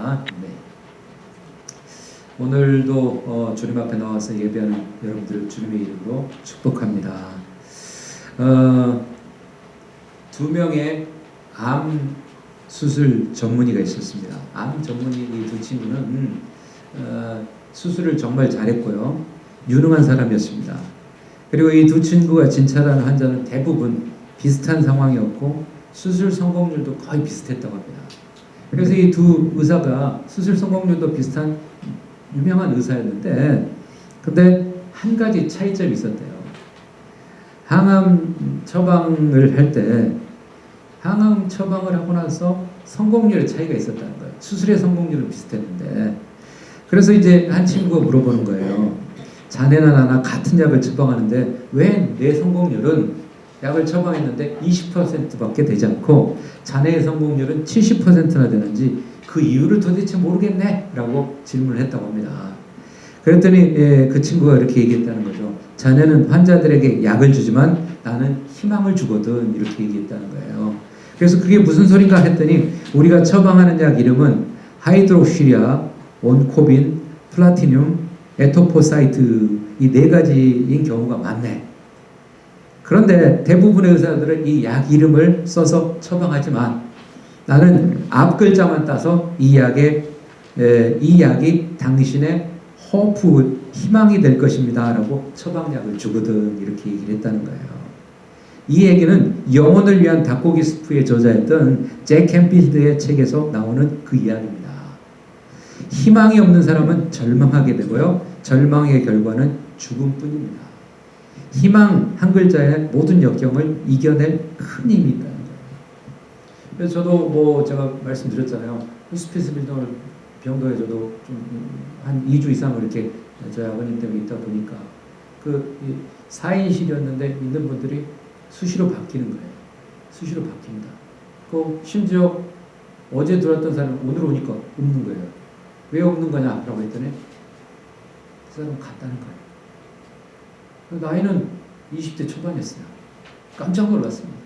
반갑습니다. 네. 오늘도 주님 앞에 나와서 예배하는 여러분들을 주님의 이름으로 축복합니다. 두 명의 암 수술 전문의가 있었습니다. 암 전문의 이 두 친구는 수술을 정말 잘했고요. 유능한 사람이었습니다. 그리고 이 두 친구가 진찰하는 환자는 대부분 비슷한 상황이었고 수술 성공률도 거의 비슷했다고 합니다. 그래서 이 두 의사가 수술 성공률도 비슷한 유명한 의사였는데, 근데 한 가지 차이점이 있었대요. 항암 처방을 할 때 항암 처방을 하고 나서 성공률의 차이가 있었다는 거예요. 수술의 성공률은 비슷했는데, 그래서 이제 한 친구가 물어보는 거예요. 자네나 나나 같은 약을 처방하는데 왜 내 성공률은 약을 처방했는데 20%밖에 되지 않고 자네의 성공률은 70%나 되는지 그 이유를 도대체 모르겠네 라고 질문을 했다고 합니다. 그랬더니 그 친구가 이렇게 얘기했다는 거죠. 자네는 환자들에게 약을 주지만 나는 희망을 주거든, 이렇게 얘기했다는 거예요. 그래서 그게 무슨 소린가 했더니 우리가 처방하는 약 이름은 하이드록시리아, 온코빈, 플라티늄, 에토포사이트, 이 네 가지인 경우가 많네. 그런데 대부분의 의사들은 이 약 이름을 써서 처방하지만 나는 앞 글자만 따서 이 약이 당신의 호프, 희망이 될 것입니다 라고 처방약을 주거든, 이렇게 얘기를 했다는 거예요. 이 얘기는 영혼을 위한 닭고기 스프의 저자였던 잭 캔필드의 책에서 나오는 그 이야기입니다. 희망이 없는 사람은 절망하게 되고요, 절망의 결과는 죽음뿐입니다. 희망 한 글자에 모든 역경을 이겨낼 큰 힘이 있다는 거예요. 그래서 저도 제가 말씀드렸잖아요. 호스피스 병동에 저도 좀 한 2주 이상 이렇게 저희 아버님 때문에 있다 보니까 그 4인실이었는데 있는 분들이 수시로 바뀌는 거예요. 수시로 바뀝니다. 그 심지어 어제 들어왔던 사람은 오늘 오니까 없는 거예요. 왜 없는 거냐라고 했더니 그 사람은 갔다는 거예요. 나이는 20대 초반이었어요. 깜짝 놀랐습니다.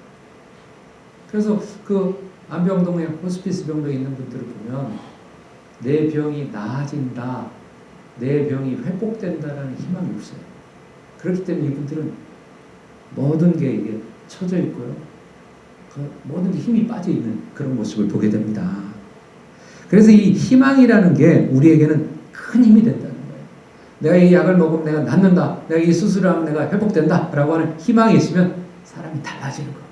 그래서 그 안병동에 호스피스 병동에 있는 분들을 보면 내 병이 나아진다, 내 병이 회복된다라는 희망이 없어요. 그렇기 때문에 이분들은 모든 게 이게 처져 있고요, 그 모든 게 힘이 빠져 있는 그런 모습을 보게 됩니다. 그래서 이 희망이라는 게 우리에게는 큰 힘이 된다는 거예요. 내가 이 약을 먹으면 내가 낫는다, 내가 이 수술을 하면 내가 회복된다 라고 하는 희망이 있으면 사람이 달라지는 겁니다.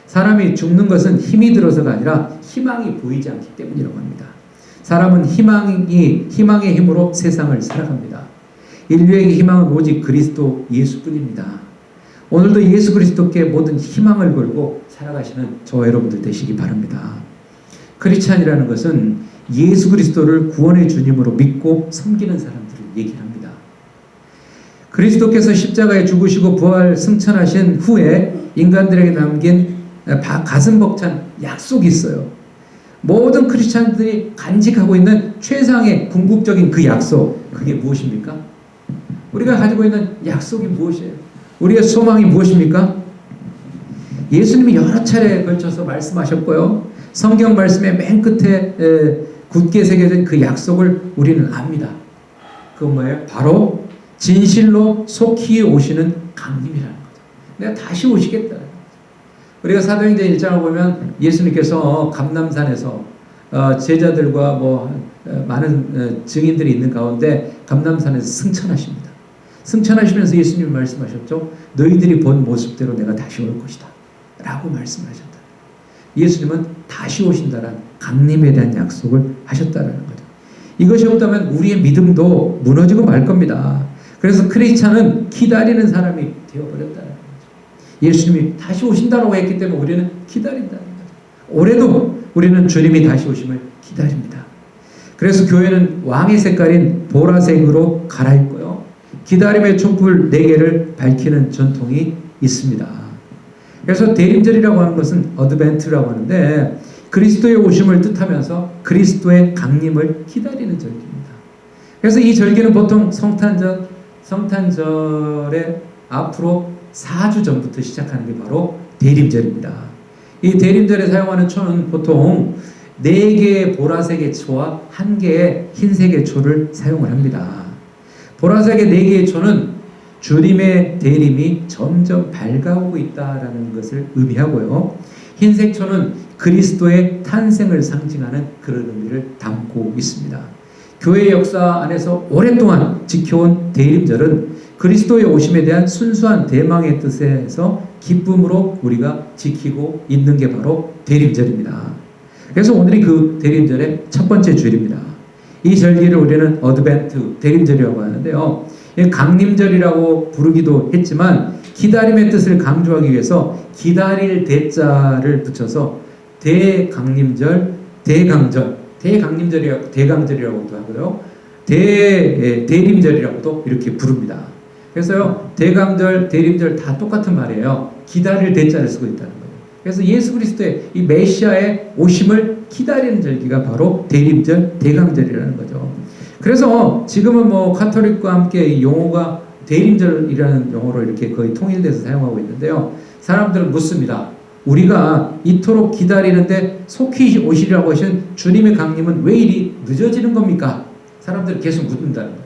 사람이 죽는 것은 힘이 들어서가 아니라 희망이 보이지 않기 때문이라고 합니다. 사람은 희망의 힘으로 세상을 살아갑니다. 인류에게 희망은 오직 그리스도 예수뿐입니다. 오늘도 예수 그리스도께 모든 희망을 걸고 살아가시는 저와 여러분들 되시기 바랍니다. 크리스찬이라는 것은 예수 그리스도를 구원의 주님으로 믿고 섬기는 사람들을 얘기합니다. 그리스도께서 십자가에 죽으시고 부활 승천하신 후에 인간들에게 남긴 가슴 벅찬 약속이 있어요. 모든 크리스찬들이 간직하고 있는 최상의 궁극적인 그 약속, 그게 무엇입니까? 우리가 가지고 있는 약속이 무엇이에요? 우리의 소망이 무엇입니까? 예수님이 여러 차례에 걸쳐서 말씀하셨고요, 성경 말씀의 맨 끝에 굳게 새겨진 그 약속을 우리는 압니다. 그건 뭐예요? 바로 진실로 속히 오시는 강림이라는 거죠. 내가 다시 오시겠다는 거죠. 우리가 사도행전 1장을 보면 예수님께서 감람산에서 제자들과 많은 증인들이 있는 가운데 감람산에서 승천하십니다. 승천하시면서 예수님이 말씀하셨죠. 너희들이 본 모습대로 내가 다시 올 것이다 라고 말씀하셨다. 예수님은 다시 오신다는 강림에 대한 약속을 하셨다는 거죠. 이것이 없다면 우리의 믿음도 무너지고 말 겁니다. 그래서 크리스찬은 기다리는 사람이 되어버렸다는 거죠. 예수님이 다시 오신다고 했기 때문에 우리는 기다린다는 거죠. 올해도 우리는 주님이 다시 오심을 기다립니다. 그래서 교회는 왕의 색깔인 보라색으로 갈아입고요, 기다림의 촛불 4개를 밝히는 전통이 있습니다. 그래서 대림절이라고 하는 것은 어드벤트라고 하는데 그리스도의 오심을 뜻하면서 그리스도의 강림을 기다리는 절기입니다. 그래서 이 절기는 보통 성탄절의 앞으로 4주 전부터 시작하는 게 바로 대림절입니다. 이 대림절에 사용하는 초는 보통 4개의 보라색의 초와 1개의 흰색의 초를 사용을 합니다. 보라색의 4개의 초는 주님의 대림이 점점 밝아오고 있다라는 것을 의미하고요. 흰색 초는 그리스도의 탄생을 상징하는 그런 의미를 담고 있습니다. 교회 역사 안에서 오랫동안 지켜온 대림절은 그리스도의 오심에 대한 순수한 대망의 뜻에서 기쁨으로 우리가 지키고 있는 게 바로 대림절입니다. 그래서 오늘이 그 대림절의 첫 번째 주일입니다. 이 절기를 우리는 어드벤트 대림절이라고 하는데요. 강림절이라고 부르기도 했지만 기다림의 뜻을 강조하기 위해서 기다릴 대자를 붙여서 대강림절, 대강림절이라고도 하고요. 대림절이라고도 이렇게 부릅니다. 그래서요, 대강절, 대림절 다 똑같은 말이에요. 기다릴 대자를 쓰고 있다는 거예요. 그래서 예수 그리스도의 이 메시아의 오심을 기다리는 절기가 바로 대림절, 대강절이라는 거죠. 그래서 지금은 뭐 카톨릭과 함께 이 용어가 대림절이라는 용어로 이렇게 거의 통일돼서 사용하고 있는데요. 사람들은 묻습니다. 우리가 이토록 기다리는데 속히 오시리라고 하신 주님의 강림은 왜 이리 늦어지는 겁니까? 사람들은 계속 묻는다는 거죠.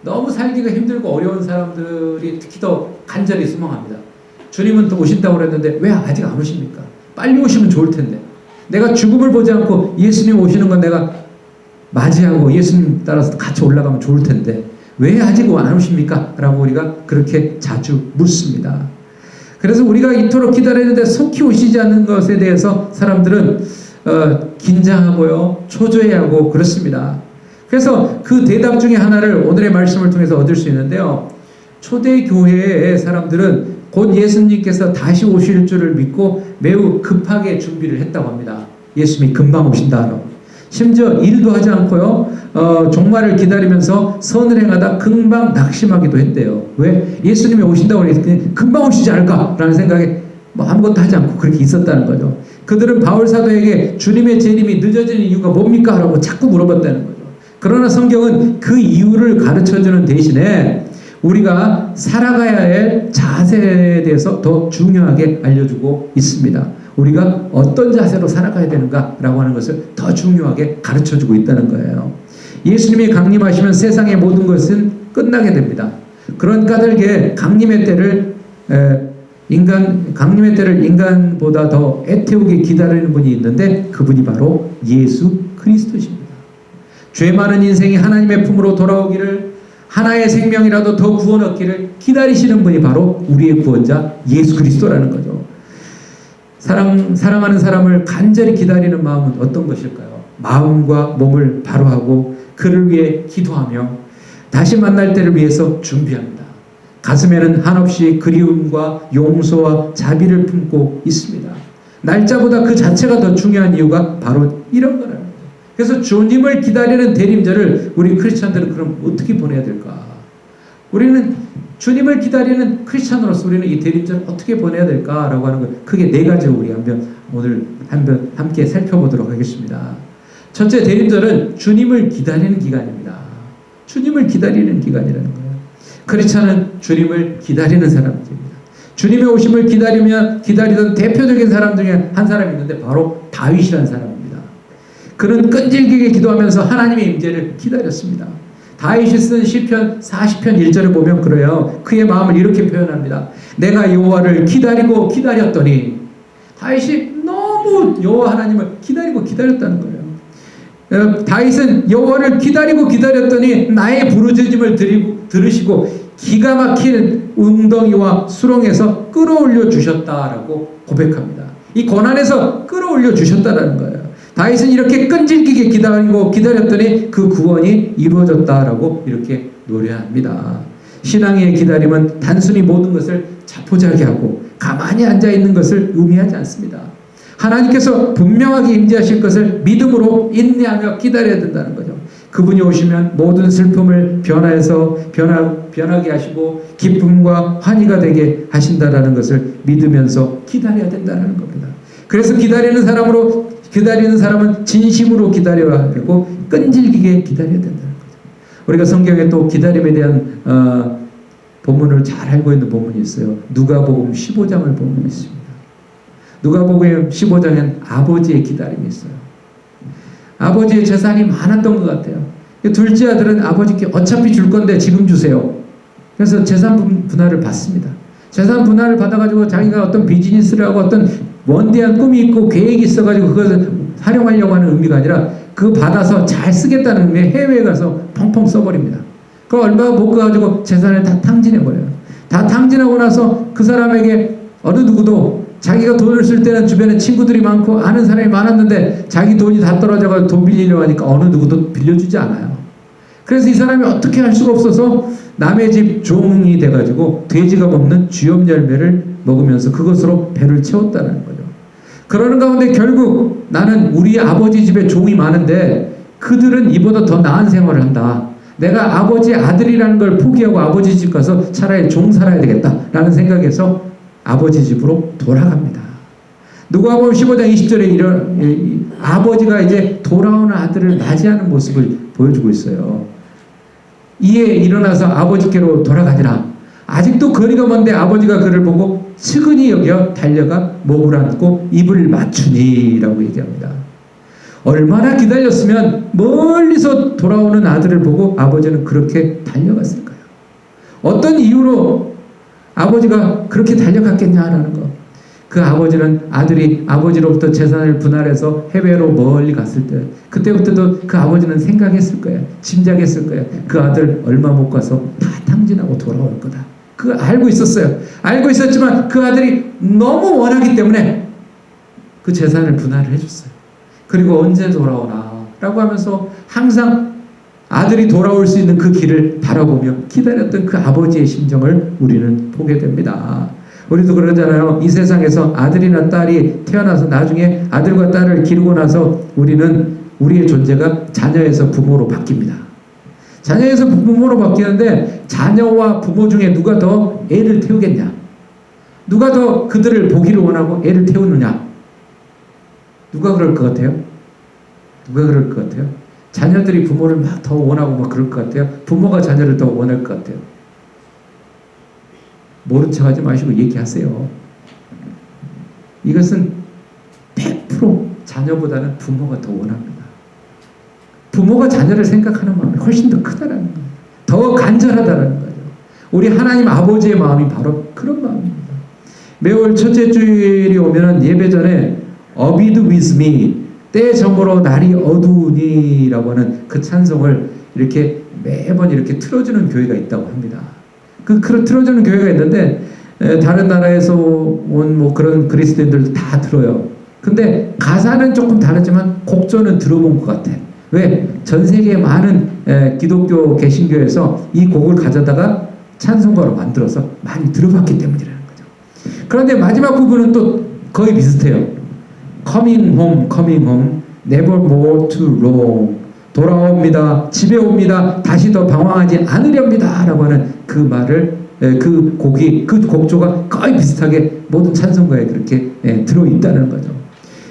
너무 살기가 힘들고 어려운 사람들이 특히 더 간절히 소망합니다. 주님은 또 오신다고 그랬는데 왜 아직 안 오십니까? 빨리 오시면 좋을 텐데. 내가 죽음을 보지 않고 예수님 오시는 건 내가 맞이하고 예수님 따라서 같이 올라가면 좋을 텐데 왜 아직 안 오십니까? 라고 우리가 그렇게 자주 묻습니다. 그래서 우리가 이토록 기다리는데 속히 오시지 않는 것에 대해서 사람들은 긴장하고요, 초조해하고 그렇습니다. 그래서 그 대답 중에 하나를 오늘의 말씀을 통해서 얻을 수 있는데요. 초대교회의 사람들은 곧 예수님께서 다시 오실 줄을 믿고 매우 급하게 준비를 했다고 합니다. 예수님이 금방 오신다라고. 심지어 일도 하지 않고요. 종말을 기다리면서 선을 행하다 금방 낙심하기도 했대요. 왜? 예수님이 오신다고 했더니 금방 오시지 않을까라는 생각에 뭐 아무것도 하지 않고 그렇게 있었다는 거죠. 그들은 바울 사도에게 주님의 재림이 늦어지는 이유가 뭡니까? 라고 자꾸 물어봤다는 거죠. 그러나 성경은 그 이유를 가르쳐주는 대신에 우리가 살아가야 할 자세에 대해서 더 중요하게 알려주고 있습니다. 우리가 어떤 자세로 살아가야 되는가라고 하는 것을 더 중요하게 가르쳐주고 있다는 거예요. 예수님이 강림하시면 세상의 모든 것은 끝나게 됩니다. 그런 까닭에 강림의 때를 인간보다 더 애태우게 기다리는 분이 있는데 그분이 바로 예수 그리스도십니다. 죄 많은 인생이 하나님의 품으로 돌아오기를, 하나의 생명이라도 더 구원 얻기를 기다리시는 분이 바로 우리의 구원자 예수 그리스도라는 거죠. 사랑하는 사람을 간절히 기다리는 마음은 어떤 것일까요? 마음과 몸을 바로하고 그를 위해 기도하며 다시 만날 때를 위해서 준비합니다. 가슴에는 한없이 그리움과 용서와 자비를 품고 있습니다. 날짜보다 그 자체가 더 중요한 이유가 바로 이런 거라는 거죠. 그래서 주님을 기다리는 대림절을 우리 크리스찬들은 그럼 어떻게 보내야 될까? 우리는 주님을 기다리는 크리스찬으로서 우리는 이 대림절을 어떻게 보내야 될까라고 하는 걸 크게 4가지로 우리 오늘 함께 살펴보도록 하겠습니다. 첫째, 대림절은 주님을 기다리는 기간입니다. 주님을 기다리는 기간이라는 거예요. 크리스찬은 주님을 기다리는 사람들입니다. 주님의 오심을 기다리던 대표적인 사람 중에 한 사람이 있는데 바로 다윗이라는 사람입니다. 그는 끈질기게 기도하면서 하나님의 임재를 기다렸습니다. 다윗이 쓴 시편 40편 1절을 보면 그래요. 그의 마음을 이렇게 표현합니다. 내가 여호와를 기다리고 기다렸더니. 다윗이 너무 여호와 하나님을 기다렸다는 거예요. 다윗은 여호와를 기다리고 기다렸더니 나의 부르짖음을 들으시고 기가 막힌 웅덩이와 수렁에서 끌어올려 주셨다라고 고백합니다. 이 고난에서 끌어올려 주셨다라는 거예요. 다윗은 이렇게 끈질기게 기다렸더니 그 구원이 이루어졌다라고 이렇게 노래합니다. 신앙의 기다림은 단순히 모든 것을 자포자기하고 가만히 앉아있는 것을 의미하지 않습니다. 하나님께서 분명하게 임재하실 것을 믿음으로 인내하며 기다려야 된다는 거죠. 그분이 오시면 모든 슬픔을 변하게 하시고 기쁨과 환희가 되게 하신다라는 것을 믿으면서 기다려야 된다는 겁니다. 그래서 기다리는 사람은 진심으로 기다려야 되고 끈질기게 기다려야 된다는 거죠. 우리가 성경에 또 기다림에 대한 본문을 잘 알고 있는 본문이 있어요. 누가복음 15장을 보면 있습니다. 누가복음 15장엔 아버지의 기다림이 있어요. 아버지의 재산이 많았던 것 같아요. 둘째 아들은 아버지께 어차피 줄 건데 지금 주세요. 그래서 재산 분할을 받습니다. 재산 분할을 받아가지고 자기가 어떤 비즈니스를 하고 어떤 원대한 꿈이 있고 계획이 있어가지고 그것을 활용하려고 하는 의미가 아니라 그거 받아서 잘 쓰겠다는 의미에 해외에 가서 펑펑 써버립니다. 그 얼마 못 가가지고 재산을 다 탕진해버려요. 다 탕진하고 나서 그 사람에게 어느 누구도 자기가 돈을 쓸 때는 주변에 친구들이 많고 아는 사람이 많았는데 자기 돈이 다 떨어져가지고 돈 빌리려고 하니까 어느 누구도 빌려주지 않아요. 그래서 이 사람이 어떻게 할 수가 없어서 남의 집 종이 돼가지고 돼지가 먹는 쥐염 열매를 먹으면서 그것으로 배를 채웠다는 거죠. 그러는 가운데 결국 나는 우리 아버지 집에 종이 많은데 그들은 이보다 더 나은 생활을 한다. 내가 아버지 아들이라는 걸 포기하고 아버지 집 가서 차라리 종 살아야 되겠다라는 생각에서 아버지 집으로 돌아갑니다. 누가복음 15장 20절에 이런 아버지가 이제 돌아오는 아들을 맞이하는 모습을 보여주고 있어요. 이에 일어나서 아버지께로 돌아가니라. 아직도 거리가 먼데 아버지가 그를 보고 측은히 여겨 달려가 목을 안고 입을 맞추니라고 얘기합니다. 얼마나 기다렸으면 멀리서 돌아오는 아들을 보고 아버지는 그렇게 달려갔을까요? 어떤 이유로 아버지가 그렇게 달려갔겠냐라는 거. 그 아버지는 아들이 아버지로부터 재산을 분할해서 해외로 멀리 갔을 때 그때부터도 그 아버지는 생각했을 거예요. 짐작했을 거예요. 그 아들 얼마 못 가서 다 탕진하고 돌아올 거다. 그거 알고 있었어요. 알고 있었지만 그 아들이 너무 원하기 때문에 그 재산을 분할을 해줬어요. 그리고 언제 돌아오나 라고 하면서 항상 아들이 돌아올 수 있는 그 길을 바라보며 기다렸던 그 아버지의 심정을 우리는 보게 됩니다. 우리도 그러잖아요. 이 세상에서 아들이나 딸이 태어나서 나중에 아들과 딸을 기르고 나서 우리는 우리의 존재가 자녀에서 부모로 바뀝니다. 자녀에서 부모로 바뀌는데 자녀와 부모 중에 누가 더 애를 태우겠냐? 누가 더 그들을 보기를 원하고 애를 태우느냐? 누가 그럴 것 같아요? 누가 그럴 것 같아요? 자녀들이 부모를 막 더 원하고 막 그럴 것 같아요? 부모가 자녀를 더 원할 것 같아요? 모른 척 하지 마시고 얘기하세요. 이것은 100% 자녀보다는 부모가 더 원합니다. 부모가 자녀를 생각하는 마음이 훨씬 더 크다라는 거예요. 더 간절하다라는 거죠. 우리 하나님 아버지의 마음이 바로 그런 마음입니다. 매월 첫째 주일이 오면 예배 전에 Abide with me 때 저물어 날이 어두우니 라고 하는 그 찬송을 이렇게 매번 이렇게 틀어주는 교회가 있다고 합니다. 그 틀어주는 교회가 있는데 다른 나라에서 온 뭐 그런 그리스도인들도 다 들어요. 근데 가사는 조금 다르지만 곡조는 들어본 것 같아. 왜? 전 세계 많은 기독교 개신교에서 이 곡을 가져다가 찬송가로 만들어서 많이 들어봤기 때문이라는 거죠. 그런데 마지막 부분은 또 거의 비슷해요. Coming home, coming home, never more to roam. 돌아옵니다. 집에 옵니다. 다시 더 방황하지 않으렵니다. 라고 하는 그 말을 그 곡이 그 곡조가 거의 비슷하게 모든 찬송가에 그렇게 들어있다는 거죠.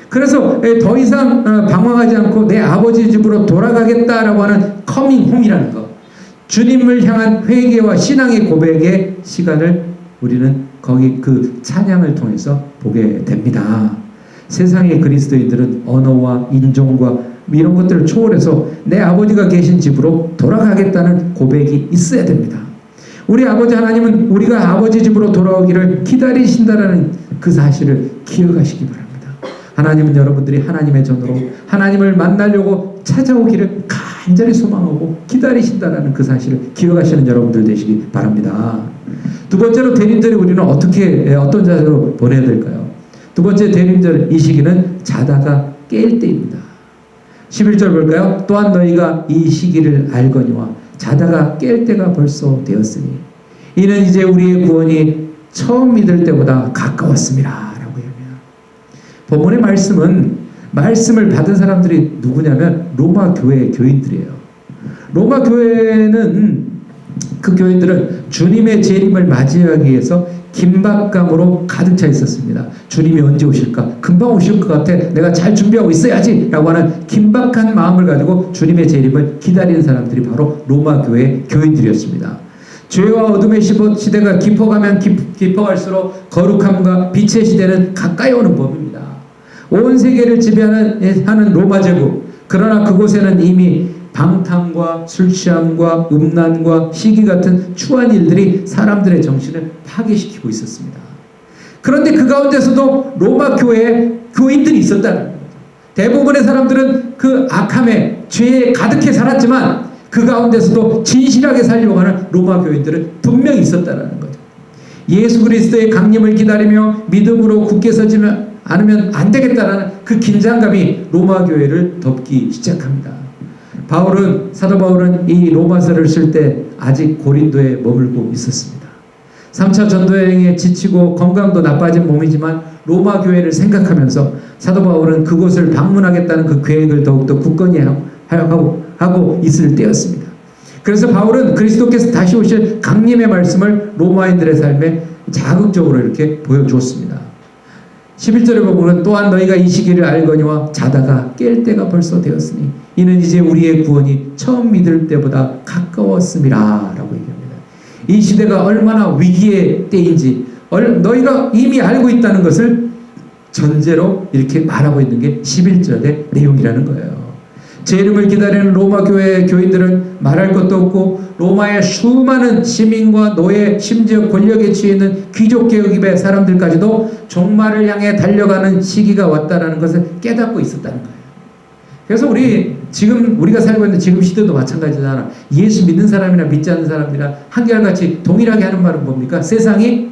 그래서 더 이상 방황하지 않고 내 아버지 집으로 돌아가겠다라고 하는 coming home이라는 거. 주님을 향한 회개와 신앙의 고백의 시간을 우리는 거기 그 찬양을 통해서 보게 됩니다. 세상의 그리스도인들은 언어와 인종과 이런 것들을 초월해서 내 아버지가 계신 집으로 돌아가겠다는 고백이 있어야 됩니다. 우리 아버지 하나님은 우리가 아버지 집으로 돌아오기를 기다리신다라는 그 사실을 기억하시기 바랍니다. 하나님은 여러분들이 하나님의 전으로 하나님을 만나려고 찾아오기를 간절히 소망하고 기다리신다라는 그 사실을 기억하시는 여러분들 되시기 바랍니다. 두 번째로 대림절에 우리는 어떤 자세로 보내야 될까요? 두 번째 대림절 이 시기는 자다가 깰 때입니다. 11절 볼까요? 또한 너희가 이 시기를 알거니와 자다가 깰 때가 벌써 되었으니 이는 이제 우리의 구원이 처음 믿을 때보다 가까웠습니다. 라고 얘기합니다. 본문의 말씀은 말씀을 받은 사람들이 누구냐면 로마 교회 교인들이에요. 로마 교회는 그 교인들은 주님의 재림을 맞이하기 위해서 긴박감으로 가득 차 있었습니다. 주님이 언제 오실까? 금방 오실 것 같아. 내가 잘 준비하고 있어야지 라고 하는 긴박한 마음을 가지고 주님의 재림을 기다리는 사람들이 바로 로마 교회 교인들이었습니다. 죄와 어둠의 시대가 깊어가면 깊어갈수록 거룩함과 빛의 시대는 가까이 오는 법입니다. 온 세계를 지배하는 로마 제국, 그러나 그곳에는 이미 방탕과 술 취함과 음란과 시기 같은 추한 일들이 사람들의 정신을 파괴시키고 있었습니다. 그런데 그 가운데서도 로마 교회에 교인들이 있었다는 거죠. 대부분의 사람들은 그 악함에 죄에 가득해 살았지만 그 가운데서도 진실하게 살려고 하는 로마 교인들은 분명히 있었다는 거죠. 예수 그리스도의 강림을 기다리며 믿음으로 굳게 서지 않으면 안 되겠다라는 그 긴장감이 로마 교회를 덮기 시작합니다. 사도 바울은 이 로마서를 쓸 때 아직 고린도에 머물고 있었습니다. 3차 전도여행에 지치고 건강도 나빠진 몸이지만 로마 교회를 생각하면서 사도 바울은 그곳을 방문하겠다는 그 계획을 더욱더 굳건히 하고 있을 때였습니다. 그래서 바울은 그리스도께서 다시 오실 강림의 말씀을 로마인들의 삶에 자극적으로 이렇게 보여주었습니다. 11절에 보면 또한 너희가 이 시기를 알거니와 자다가 깰 때가 벌써 되었으니 이는 이제 우리의 구원이 처음 믿을 때보다 가까웠음이라 라고 얘기합니다. 이 시대가 얼마나 위기의 때인지 너희가 이미 알고 있다는 것을 전제로 이렇게 말하고 있는 게 11절의 내용이라는 거예요. 제 이름을 기다리는 로마 교회의 교인들은 말할 것도 없고 로마의 수많은 시민과 노예 심지어 권력에 취해 있는 귀족 계급의 사람들까지도 종말을 향해 달려가는 시기가 왔다라는 것을 깨닫고 있었다는 거예요. 그래서 우리가 살고 있는 지금 시대도 마찬가지잖아. 예수 믿는 사람이나 믿지 않는 사람이나 한결같이 동일하게 하는 말은 뭡니까? 세상이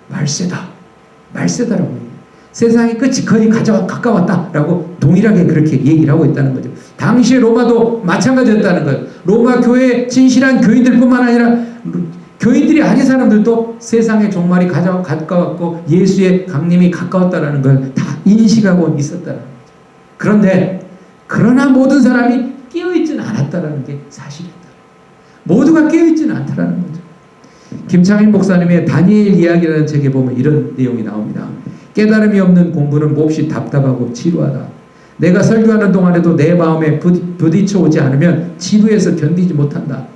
말세다라고 해요. 세상의 끝이 거의 가까웠다라고 동일하게 그렇게 얘기를 하고 있다는 거죠. 당시 로마도 마찬가지였다는 거예요. 로마 교회의 진실한 교인들뿐만 아니라 교인들이 아닌 사람들도 세상의 종말이 가까웠고 예수의 강림이 가까웠다는 걸 다 인식하고 있었다는 거죠. 그러나 모든 사람이 깨어있지는 않았다는 게 사실이다. 모두가 깨어있지는 않다는 거죠. 김창인 목사님의 다니엘 이야기라는 책에 보면 이런 내용이 나옵니다. 깨달음이 없는 공부는 몹시 답답하고 지루하다. 내가 설교하는 동안에도 내 마음에 부딪혀 오지 않으면 지루해서 견디지 못한다.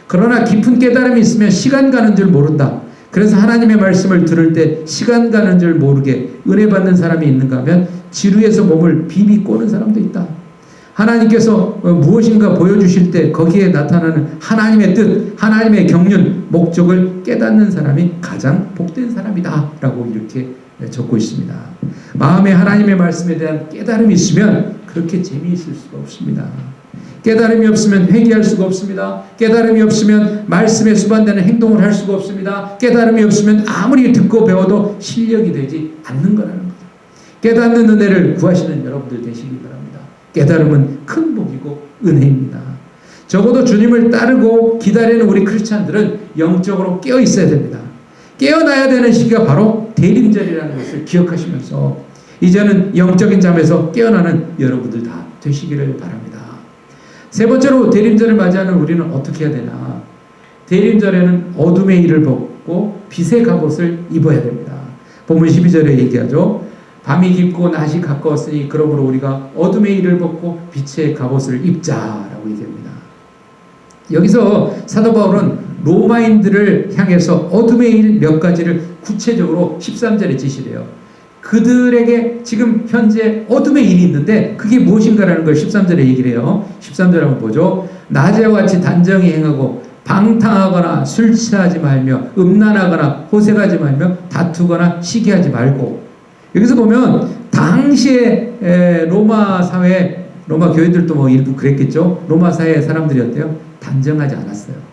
그러나 깊은 깨달음이 있으면 시간 가는 줄 모른다. 그래서 하나님의 말씀을 들을 때 시간 가는 줄 모르게 은혜 받는 사람이 있는가 하면 지루해서 몸을 비비 꼬는 사람도 있다. 하나님께서 무엇인가 보여주실 때 거기에 나타나는 하나님의 뜻, 하나님의 경륜, 목적을 깨닫는 사람이 가장 복된 사람이다 라고 이렇게 적고 있습니다. 마음에 하나님의 말씀에 대한 깨달음이 있으면 그렇게 재미있을 수가 없습니다. 깨달음이 없으면 회개할 수가 없습니다. 깨달음이 없으면 말씀에 수반되는 행동을 할 수가 없습니다. 깨달음이 없으면 아무리 듣고 배워도 실력이 되지 않는 거라는 거죠. 깨닫는 은혜를 구하시는 여러분들 되시기 바랍니다. 깨달음은 큰 복이고 은혜입니다. 적어도 주님을 따르고 기다리는 우리 크리스찬들은 영적으로 깨어 있어야 됩니다. 깨어나야 되는 시기가 바로 대림절이라는 것을 기억하시면서 이제는 영적인 잠에서 깨어나는 여러분들 다 되시기를 바랍니다. 세 번째로 대림절을 맞이하는 우리는 어떻게 해야 되나? 대림절에는 어둠의 일을 벗고 빛의 갑옷을 입어야 됩니다. 본문 12절에 얘기하죠. 밤이 깊고 낮이 가까웠으니 그러므로 우리가 어둠의 일을 벗고 빛의 갑옷을 입자라고 얘기합니다. 여기서 사도 바울은 로마인들을 향해서 어둠의 일 몇 가지를 구체적으로 13절에 지시래요. 그들에게 지금 현재 어둠의 일이 있는데 그게 무엇인가라는 걸 13절에 얘기를 해요. 13절 한번 보죠. 낮에와 같이 단정히 행하고 방탕하거나 술 취하지 말며 음란하거나 호색하지 말며 다투거나 시기하지 말고. 여기서 보면 당시에 로마 사회, 로마 교회들도 뭐 일부 그랬겠죠. 로마 사회 사람들이 어때요? 단정하지 않았어요.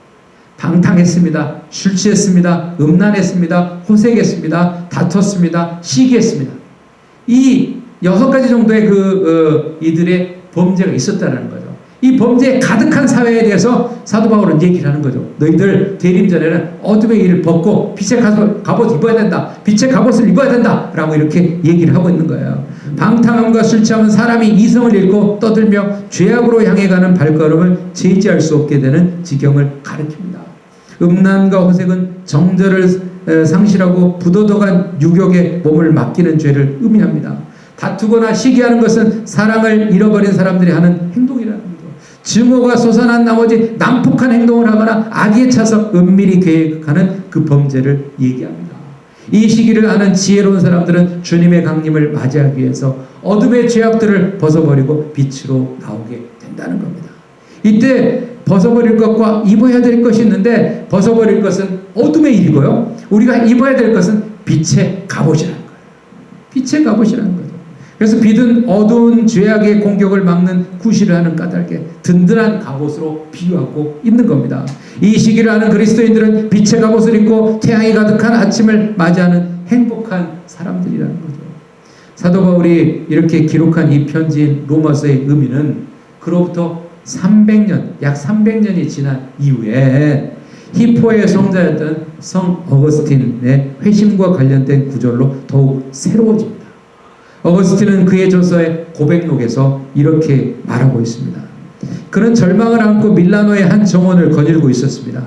방탕했습니다. 술 취했습니다. 음란했습니다. 호색했습니다. 다퉜습니다. 시기했습니다. 이 6가지 정도의 이들의 범죄가 있었다는 거죠. 이 범죄에 가득한 사회에 대해서 사도 바울은 얘기를 하는 거죠. 너희들 대림전에는 어둠의 일을 벗고 빛의 갑옷 입어야 된다. 빛의 갑옷을 입어야 된다. 라고 이렇게 얘기를 하고 있는 거예요. 방탕함과 술 취함은 사람이 이성을 잃고 떠들며 죄악으로 향해 가는 발걸음을 제지할 수 없게 되는 지경을 가리킵니다. 음란과 호색은 정절을 상실하고 부도덕한 유욕에 몸을 맡기는 죄를 의미합니다. 다투거나 시기하는 것은 사랑을 잃어버린 사람들이 하는 행동이라는 거죠. 증오가 솟아난 나머지 난폭한 행동을 하거나 악에 차서 은밀히 계획하는 그 범죄를 얘기합니다. 이 시기를 아는 지혜로운 사람들은 주님의 강림을 맞이하기 위해서 어둠의 죄악들을 벗어버리고 빛으로 나오게 된다는 겁니다. 이때 벗어버릴 것과 입어야 될 것이 있는데 벗어버릴 것은 어둠의 일이고요. 우리가 입어야 될 것은 빛의 갑옷이라는 거예요. 빛의 갑옷이라는 거죠. 그래서 빛은 어두운 죄악의 공격을 막는 구실을 하는 까닭에 든든한 갑옷으로 비유하고 있는 겁니다. 이 시기를 아는 그리스도인들은 빛의 갑옷을 입고 태양이 가득한 아침을 맞이하는 행복한 사람들이라는 거죠. 사도 바울이 이렇게 기록한 이 편지인 로마서의 의미는 그로부터 300년, 약 300년이 지난 이후에 히포의 성자였던 성 어거스틴의 회심과 관련된 구절로 더욱 새로워집니다. 어거스틴은 그의 저서의 고백록에서 이렇게 말하고 있습니다. 그는 절망을 안고 밀라노의 한 정원을 거닐고 있었습니다.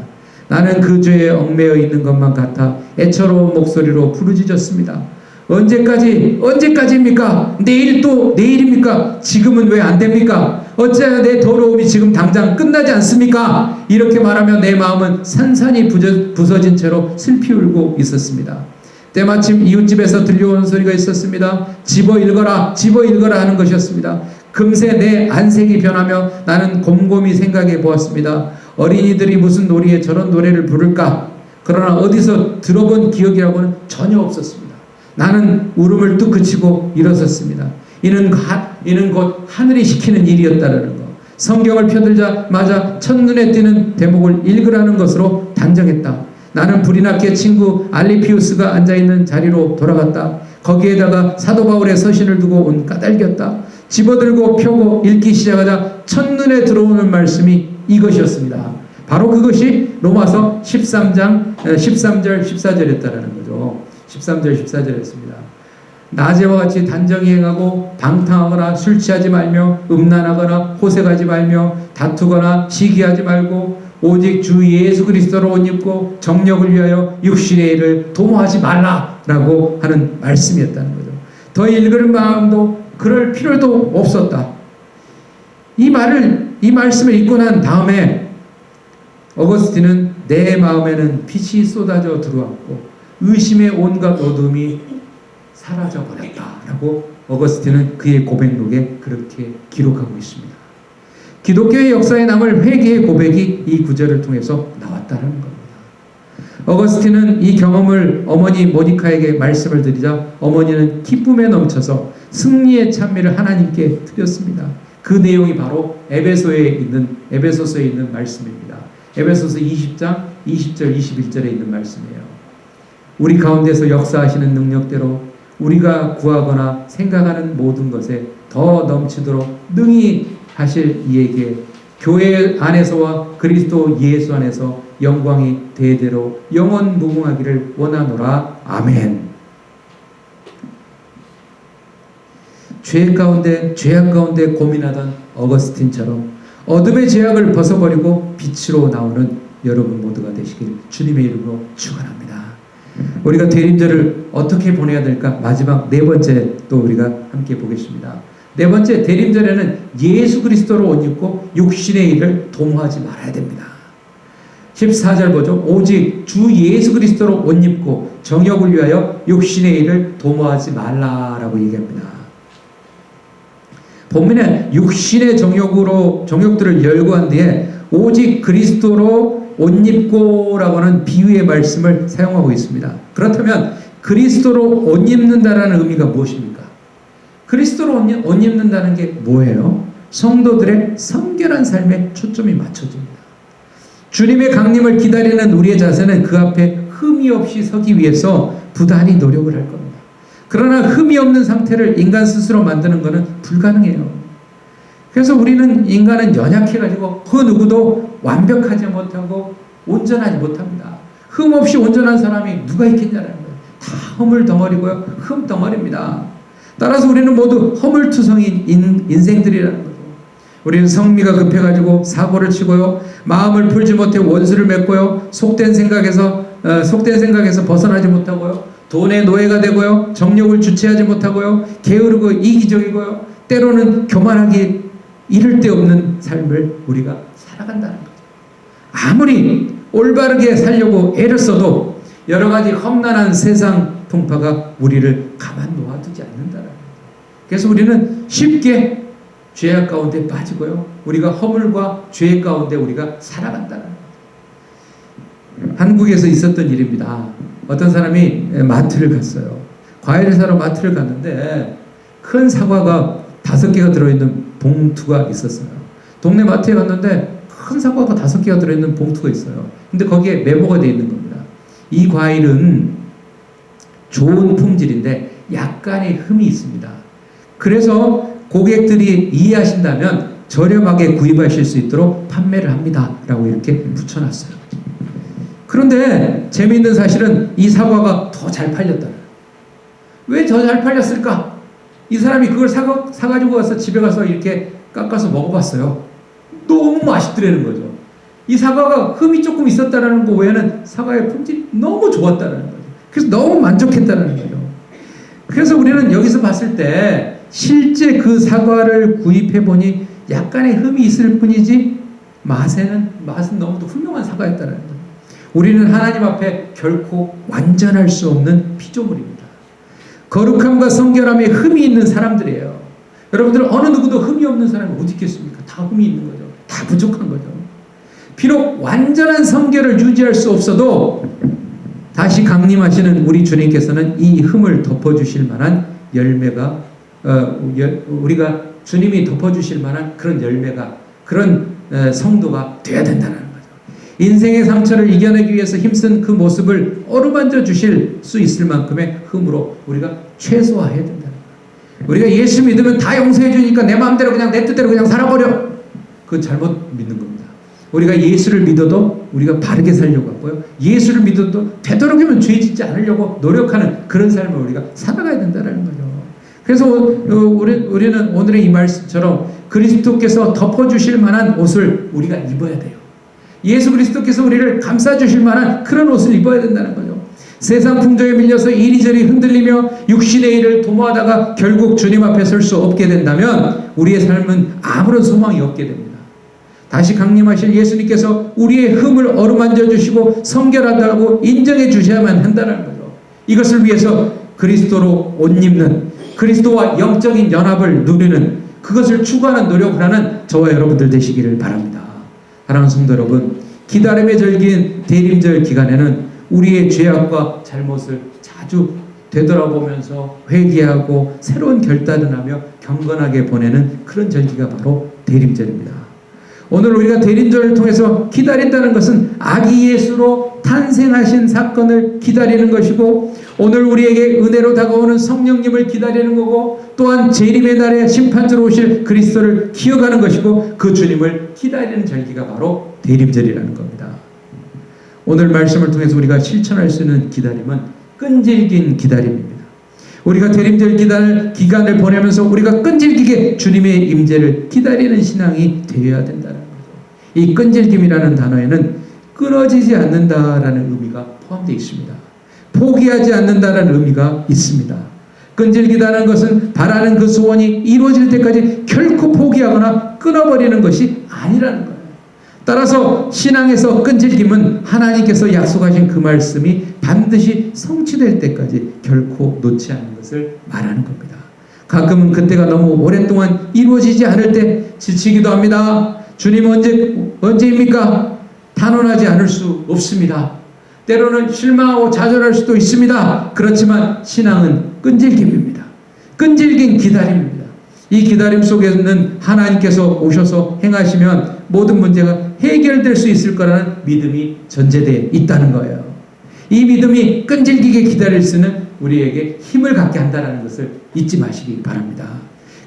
나는 그 죄에 얽매여 있는 것만 같아 애처로운 목소리로 부르짖었습니다. 언제까지입니까? 내일 또 내일입니까? 지금은 왜 안 됩니까? 어찌하여 내 더러움이 지금 당장 끝나지 않습니까? 이렇게 말하며 내 마음은 산산이 부서진 채로 슬피 울고 있었습니다. 때마침 이웃집에서 들려오는 소리가 있었습니다. 집어 읽어라 하는 것이었습니다. 금세 내 안색이 변하며 나는 곰곰이 생각해 보았습니다. 어린이들이 무슨 놀이에 저런 노래를 부를까? 그러나 어디서 들어본 기억이라고는 전혀 없었습니다. 나는 울음을 뚝 그치고 일어섰습니다. 이는 곧 하늘이 시키는 일이었다는 것. 성경을 펴들자마자 첫눈에 띄는 대목을 읽으라는 것으로 단정했다. 나는 불이 났기에 친구 알리피우스가 앉아있는 자리로 돌아갔다. 거기에다가 사도 바울의 서신을 두고 온 까닭이었다. 집어들고 펴고 읽기 시작하자 첫눈에 들어오는 말씀이 이것이었습니다. 바로 그것이 로마서 13장 13절 14절이었다는 거죠. 13절 14절이었습니다. 낮에와 같이 단정히 행하고 방탕하거나 술 취하지 말며 음란하거나 호색하지 말며 다투거나 시기하지 말고 오직 주 예수 그리스도로 옷 입고 정력을 위하여 육신의 일을 도모하지 말라라고 하는 말씀이었다는 거죠. 더 읽을 마음도 그럴 필요도 없었다. 이 말씀을 읽고 난 다음에 어거스틴은 내 마음에는 빛이 쏟아져 들어왔고 의심의 온갖 어둠이 사라져 버렸다라고 어거스틴은 그의 고백록에 그렇게 기록하고 있습니다. 기독교의 역사에 남을 회개의 고백이 이 구절을 통해서 나왔다는 겁니다. 어거스틴은 이 경험을 어머니 모니카에게 말씀을 드리자 어머니는 기쁨에 넘쳐서 승리의 찬미를 하나님께 드렸습니다. 그 내용이 바로 에베소서에 있는 말씀입니다. 에베소서 20장 20절 21절에 있는 말씀이에요. 우리 가운데서 역사하시는 능력대로 우리가 구하거나 생각하는 모든 것에 더 넘치도록 능히 하실 이에게 교회 안에서와 그리스도 예수 안에서 영광이 대대로 영원 무궁하기를 원하노라. 아멘. 죄악 가운데 고민하던 어거스틴처럼 어둠의 죄악을 벗어버리고 빛으로 나오는 여러분 모두가 되시길 주님의 이름으로 축원합니다. 우리가 대림절을 어떻게 보내야 될까? 마지막 네 번째 또 우리가 함께 보겠습니다. 네 번째, 대림절에는 예수 그리스도로 옷 입고 육신의 일을 도모하지 말아야 됩니다. 14절 보죠. 오직 주 예수 그리스도로 옷 입고 정욕을 위하여 육신의 일을 도모하지 말라라고 얘기합니다. 본문에 육신의 정욕들을 열거한 뒤에 오직 그리스도로 옷 입고라고는 비유의 말씀을 사용하고 있습니다. 그렇다면 그리스도로 옷 입는다라는 의미가 무엇입니까? 그리스도로 옷 입는다는 게 뭐예요? 성도들의 성결한 삶에 초점이 맞춰집니다. 주님의 강림을 기다리는 우리의 자세는 그 앞에 흠이 없이 서기 위해서 부단히 노력을 할 겁니다. 그러나 흠이 없는 상태를 인간 스스로 만드는 것은 불가능해요. 그래서 인간은 연약해가지고 그 누구도 완벽하지 못하고 온전하지 못합니다. 흠 없이 온전한 사람이 누가 있겠냐는 거예요. 다 허물덩어리고요. 흠덩어리입니다. 따라서 우리는 모두 허물투성인 인생들이라는 거죠. 우리는 성미가 급해가지고 사고를 치고요. 마음을 풀지 못해 원수를 맺고요. 속된 생각에서 벗어나지 못하고요. 돈의 노예가 되고요. 정욕을 주체하지 못하고요. 게으르고 이기적이고요. 때로는 교만하기 이를 데 없는 삶을 우리가 살아간다는 거죠. 아무리 올바르게 살려고 애를 써도 여러 가지 험난한 세상 풍파가 우리를 가만 놓아두지 않는다라는 거죠. 그래서 우리는 쉽게 죄악 가운데 빠지고요. 우리가 허물과 죄 가운데 우리가 살아간다는 거죠. 한국에서 있었던 일입니다. 어떤 사람이 마트를 갔어요. 과일을 사러 마트를 갔는데 큰 사과가 5개가 들어있는 봉투가 있었어요. 동네 마트에 갔는데 큰 사과가 5개가 들어있는 봉투가 있어요. 근데 거기에 메모가 되어 있는 겁니다. 이 과일은 좋은 품질인데 약간의 흠이 있습니다. 그래서 고객들이 이해하신다면 저렴하게 구입하실 수 있도록 판매를 합니다. 라고 이렇게 붙여놨어요. 그런데 재미있는 사실은 이 사과가 더 잘 팔렸다. 왜 더 잘 팔렸을까? 이 사람이 그걸 사가지고 가서 집에 가서 이렇게 깎아서 먹어봤어요. 너무 맛있더라는 거죠. 이 사과가 흠이 조금 있었다는 거 외에는 사과의 품질이 너무 좋았다는 거죠. 그래서 너무 만족했다는 거죠. 그래서 우리는 여기서 봤을 때 실제 그 사과를 구입해 보니 약간의 흠이 있을 뿐이지 맛은 너무도 훌륭한 사과였다는 거죠. 우리는 하나님 앞에 결코 완전할 수 없는 피조물입니다. 거룩함과 성결함에 흠이 있는 사람들이에요. 여러분들은 어느 누구도 흠이 없는 사람이 어디 있겠습니까? 다 흠이 있는 거죠. 다 부족한 거죠. 비록 완전한 성결을 유지할 수 없어도 다시 강림하시는 우리 주님께서는 이 흠을 덮어주실 만한 열매가 우리가 주님이 덮어주실 만한 그런 열매가 그런 성도가 되어야 된다는 거죠. 인생의 상처를 이겨내기 위해서 힘쓴 그 모습을 어루만져 주실 수 있을 만큼의 흠으로 우리가 최소화해야 된다는 거예요. 우리가 예수 믿으면 다 용서해 주니까 내 마음대로 그냥 내 뜻대로 그냥 살아버려. 그건 잘못 믿는 겁니다. 우리가 예수를 믿어도 우리가 바르게 살려고 하고요. 예수를 믿어도 되도록이면 죄 짓지 않으려고 노력하는 그런 삶을 우리가 살아가야 된다는 거죠. 그래서 우리는 오늘의 이 말씀처럼 그리스도께서 덮어주실 만한 옷을 우리가 입어야 돼요. 예수 그리스도께서 우리를 감싸주실 만한 그런 옷을 입어야 된다는 거죠. 세상 풍조에 밀려서 이리저리 흔들리며 육신의 일을 도모하다가 결국 주님 앞에 설 수 없게 된다면 우리의 삶은 아무런 소망이 없게 됩니다. 다시 강림하실 예수님께서 우리의 흠을 어루만져 주시고 성결하다고 인정해 주셔야만 한다는 거죠. 이것을 위해서 그리스도로 옷 입는, 그리스도와 영적인 연합을 누리는, 그것을 추구하는 노력을 하는 저와 여러분들 되시기를 바랍니다. 사랑하는 성도 여러분, 기다림의 절기인 대림절 기간에는 우리의 죄악과 잘못을 자주 되돌아보면서 회개하고 새로운 결단을 하며 경건하게 보내는 그런 절기가 바로 대림절입니다. 오늘 우리가 대림절을 통해서 기다린다는 것은 아기 예수로 탄생하신 사건을 기다리는 것이고, 오늘 우리에게 은혜로 다가오는 성령님을 기다리는 거고, 또한 재림의 날에 심판자로 오실 그리스도를 기억하는 것이고, 그 주님을 기다리는 절기가 바로 대림절이라는 겁니다. 오늘 말씀을 통해서 우리가 실천할 수 있는 기다림은 끈질긴 기다림입니다. 우리가 대림절 기간을 보내면서 우리가 끈질기게 주님의 임재를 기다리는 신앙이 되어야 된다는 거죠. 이 끈질김이라는 단어에는 끊어지지 않는다라는 의미가 포함되어 있습니다. 포기하지 않는다라는 의미가 있습니다. 끈질기다는 것은 바라는 그 소원이 이루어질 때까지 결코 포기하거나 끊어버리는 것이 아니라는 거예요. 따라서 신앙에서 끈질김은 하나님께서 약속하신 그 말씀이 반드시 성취될 때까지 결코 놓지 않는 것을 말하는 겁니다. 가끔은 그때가 너무 오랫동안 이루어지지 않을 때 지치기도 합니다. 주님 언제입니까? 단언하지 않을 수 없습니다. 때로는 실망하고 좌절할 수도 있습니다. 그렇지만 신앙은 끈질김입니다. 끈질긴 기다림입니다. 이 기다림 속에는 하나님께서 오셔서 행하시면 모든 문제가 해결될 수 있을 거라는 믿음이 전제되어 있다는 거예요. 이 믿음이 끈질기게 기다릴 수는 우리에게 힘을 갖게 한다는 것을 잊지 마시기 바랍니다.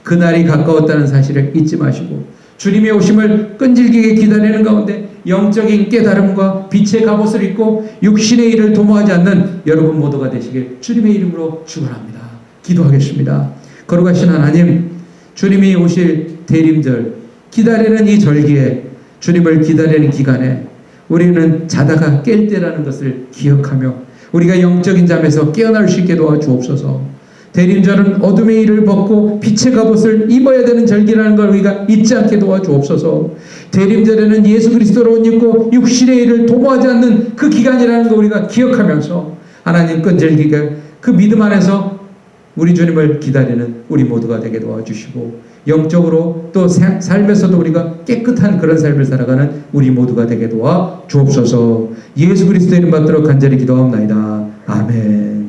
그날이 가까웠다는 사실을 잊지 마시고 주님의 오심을 끈질기게 기다리는 가운데 영적인 깨달음과 빛의 갑옷을 입고 육신의 일을 도모하지 않는 여러분 모두가 되시길 주님의 이름으로 축원합니다. 기도하겠습니다. 거룩하신 하나님, 주님이 오실 대림절, 기다리는 이 절기에, 주님을 기다리는 기간에 우리는 자다가 깰 때라는 것을 기억하며 우리가 영적인 잠에서 깨어날 수 있게 도와주옵소서. 대림절은 어둠의 일을 벗고 빛의 갑옷을 입어야 되는 절기라는 걸 우리가 잊지 않게 도와주옵소서. 대림절에는 예수 그리스도로 옷 입고 육신의 일을 도모하지 않는 그 기간이라는 걸 우리가 기억하면서 하나님 끈질기게 그 믿음 안에서 우리 주님을 기다리는 우리 모두가 되게 도와주시고, 영적으로 또 삶에서도 우리가 깨끗한 그런 삶을 살아가는 우리 모두가 되게 도와주옵소서. 예수 그리스도의 이름 받들어 간절히 기도하옵나이다. 아멘.